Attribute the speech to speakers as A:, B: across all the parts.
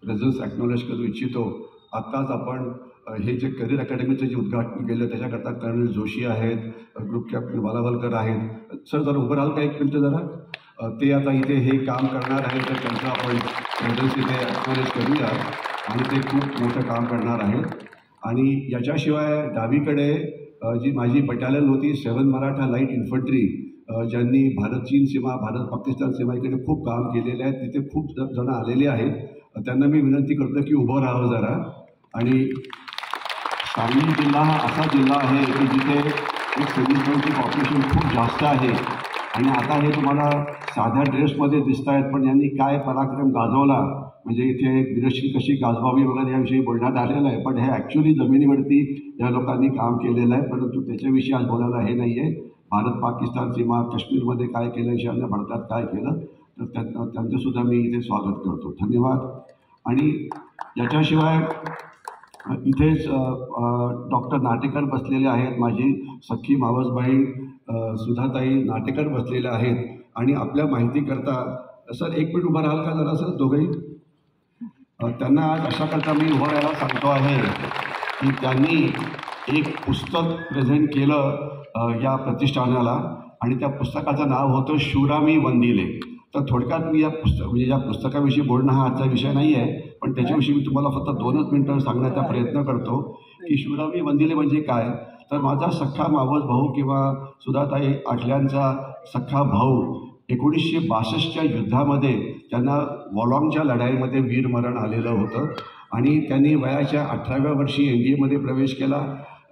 A: Presence acknowledge करू इच्छितो. आत्ताच आपण हे जे करिअर अकॅडमीचं जे उद्घाटन केलं त्याच्याकरता कर्नल जोशी आहेत, ग्रुप कॅप्टन वालावलकर आहेत. सर जरा उभं राहाल का एक मिनटं जरा? ते आता इथे हे काम करणार आहेत, तर त्यांचं आपण प्रेझन्स इथे ॲक्नॉलेज करूया. आणि ते खूप मोठं काम करणार आहेत. आणि याच्याशिवाय डावीकडे जी माझी बटालियन होती 7 मराठा लाईट इन्फंट्री, ज्यांनी भारत चीन सीमा, भारत पाकिस्तान सीमा इकडे खूप काम केलेले आहे, तिथे खूप जण आलेले आहेत. त्यांना मी विनंती करतो की उभं राहावं जरा. आणि सांगली जिल्हा हा असा जिल्हा आहे की जिथे एक पोलीस पॉप्युलेशन खूप जास्त आहे. आणि आता हे तुम्हाला साध्या ड्रेसमध्ये दिसत आहेत, पण यांनी काय पराक्रम गाजवला, म्हणजे इथे वीरश्री कशी गाजवावी वगैरे याविषयी बोलण्यात आलेलं आहे. पण हे ॲक्च्युली जमिनीवरती या लोकांनी काम केलेलं आहे. परंतु त्याच्याविषयी आज बोलायला हे नाही आहे. भारत पाकिस्तान सीमा, काश्मीरमध्ये काय केलं, ईशान्य भारतात काय केलं, तर त्यांचंसुद्धा मी इथे स्वागत करतो. धन्यवाद. आणि याच्याशिवाय इथेच डॉक्टर नाटेकर बसलेले आहेत, माझी सख्खी मावसबाई सुधाताई नाटेकर बसलेल्या आहेत. आणि आपल्या माहितीकरता सर एक मिनिट उभं राहाल का जरा सर दोघंही? त्यांना आज अशाकरता मी उभं राहायला सांगतो आहे की त्यांनी एक पुस्तक प्रेझेंट केलं या प्रतिष्ठानाला, आणि त्या पुस्तकाचं नाव होतं शूरामी वंदिले. तर थोडक्यात मी या पुस्तकाविषयी बोलणं हा आजचा विषय नाही आहे, पण त्याच्याविषयी मी तुम्हाला फक्त 2च मिनिटं सांगण्याचा प्रयत्न करतो की शूरामी वंदिले म्हणजे काय. तर माझा सख्खा मावस भाऊ किंवा सुधाताई आठल्यांचा सख्खा भाऊ 1962च्या युद्धामध्ये त्यांना वॉलॉंगच्या लढाईमध्ये वीरमरण आलेलं होतं. आणि त्यांनी वयाच्या 18व्या वर्षी NDAमध्ये प्रवेश केला.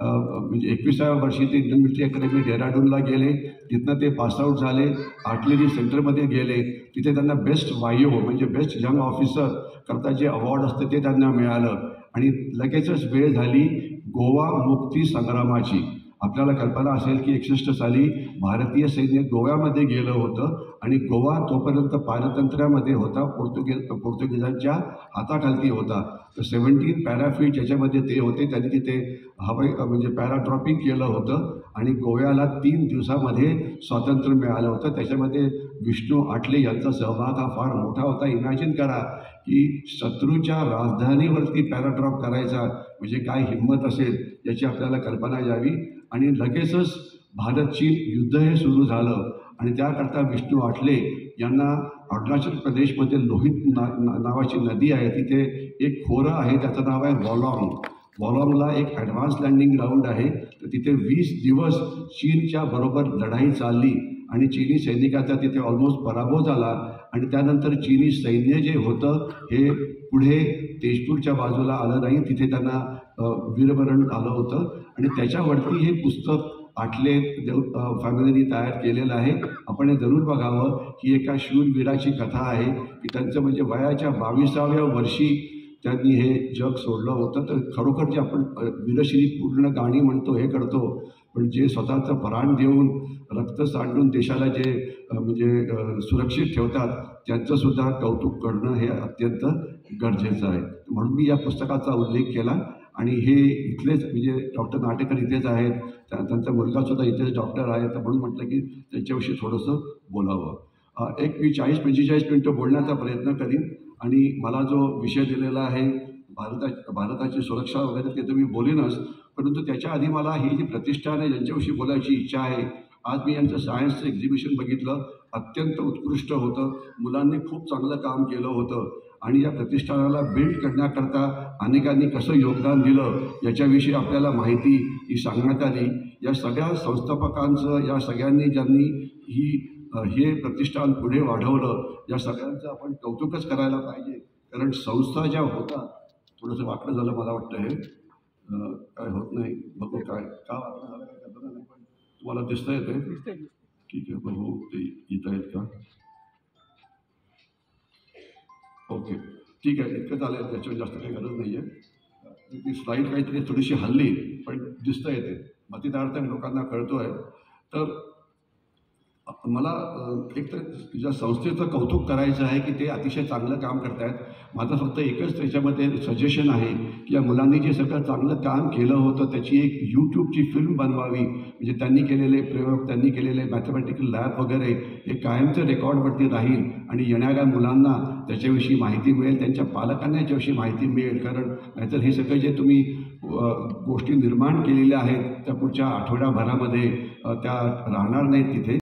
A: म्हणजे 21व्या वर्षी ते इंडियन मिलिटरी अकॅडमी डेहराडूनला गेले. तिथनं ते पासआउट झाले, आर्टिलरी सेंटरमध्ये गेले. तिथे त्यांना बेस्ट वायो म्हणजे बेस्ट यंग ऑफिसर करता जे अवॉर्ड असतं ते त्यांना मिळालं. आणि लगेचच वेळ झाली गोवा मुक्ती संग्रामाची. आपल्याला कल्पना असेल की 61 साली भारतीय सैन्य गोव्यामध्ये गेलं होतं आणि गोवा तोपर्यंत पारतंत्र्यामध्ये होता, पोर्तुगीजांच्या हाताखालती होता. तर 17 पॅराफीट याच्यामध्ये ते होते. त्यांनी तिथे म्हणजे पॅराड्रॉपिंग केलं होतं आणि गोव्याला 3 दिवसामध्ये स्वातंत्र्य मिळालं होतं. त्याच्यामध्ये विष्णू आठले यांचा सहभाग हा फार मोठा होता. इमॅजिन करा की शत्रूच्या राजधानीवरती पॅराड्रॉप करायचा म्हणजे काय हिंमत असेल याची आपल्याला कल्पना यावी. आणि लगेचच भारत चीन युद्ध हे सुरू झालं. आणि त्याकरता विष्णू आठले यांना अरुणाचल प्रदेशमध्ये लोहित नावाची नदी आहे, तिथे एक खोरं आहे, त्याचं नाव आहे वॉलॉंग. वॉलॉंगला एक ॲडव्हान्स लँडिंग ग्राउंड आहे. तर तिथे 20 दिवस चीनच्या बरोबर लढाई चालली आणि चीनी सैनिकाचा तिथे ऑलमोस्ट पराभव झाला. आणि त्यानंतर चीनी सैन्य जे होतं हे पुढे तेजपूरच्या बाजूला आलं नाही, तिथे त्यांना वीरमरण आलं होतं. आणि त्याच्यावरती हे पुस्तक आठले फॅमिलीनी तयार केलेलं आहे. आपण हे जरूर बघावं. ही एका शूरवीराची कथा आहे की त्यांचं म्हणजे वयाच्या 22व्या वर्षी त्यांनी हे जग सोडलं होतं. तर खरोखर जे आपण वीरश्री पूर्ण गाणी म्हणतो हे करतो, पण जे स्वतःचं प्राण देऊन रक्त सांडून देशाला जे म्हणजे सुरक्षित ठेवतात त्यांचंसुद्धा कौतुक करणं हे अत्यंत गरजेचं आहे. म्हणून मी या पुस्तकाचा उल्लेख केला. आणि हे इथलेच म्हणजे डॉक्टर नाटेकर इथेच आहेत, त्यांचा मुलगासुद्धा इथेच डॉक्टर आहे, तर म्हणून म्हटलं की त्यांच्याविषयी थोडंसं बोलावं. एक मी 40-45 मिनटं बोलण्याचा प्रयत्न करीन. आणि मला जो विषय दिलेला आहे भारताची सुरक्षा वगैरे ते तर मी बोलेनच, परंतु त्याच्या आधी मला ही जी प्रतिष्ठान आहे ज्यांच्याविषयी बोलायची इच्छा आहे. आज मी यांचं सायन्सचं एक्झिबिशन बघितलं, अत्यंत उत्कृष्ट होतं. मुलांनी खूप चांगलं काम केलं होतं. आणि या प्रतिष्ठानाला बिल्ड करण्याकरता अनेकांनी कसं योगदान दिलं याच्याविषयी आपल्याला माहिती ही सांगण्यात आली. या सगळ्या संस्थापकांचं, या सगळ्यांनी ज्यांनी हे प्रतिष्ठान पुढे वाढवलं, या सगळ्यांचं आपण कौतुकच करायला पाहिजे. कारण संस्था ज्या होतात, थोडंसं वाकडं झालं मला वाटतं, हे काय होत नाही, बघू काय का वाकडं झालं काय करता नाही, पण तुम्हाला दिसतं येतं. ठीक आहे, बघू ते येत आहेत का? ओके, ठीक आहे, इतकं चालेल, त्याच्यावर जास्त काही गरज नाही आहे. ती स्लाईड काहीतरी थोडीशी हल्ली, पण दिसतं येते, मग ती त्या अर्थाने लोकांना कळतो आहे. तर मला एक तर ज्या संस्थेचं कौतुक करायचं आहे की ते अतिशय चांगलं काम करतायत. माझं फक्त एकच त्याच्यामध्ये सजेशन आहे की या मुलांनी जे सगळं चांगलं काम केलं होतं त्याची एक यूट्यूबची फिल्म बनवावी. म्हणजे त्यांनी केलेले प्रयोग, त्यांनी केलेले मॅथमॅटिकल लॅब वगैरे हे कायमचं रेकॉर्डवरती राहील आणि येणाऱ्या मुलांना त्याच्याविषयी माहिती मिळेल, त्यांच्या पालकांना याच्याविषयी माहिती मिळेल. कारण नाहीतर हे सगळे जे तुम्ही गोष्टी निर्माण केलेल्या आहेत त्या पुढच्या आठवड्याभरामध्ये त्या राहणार नाहीत तिथे.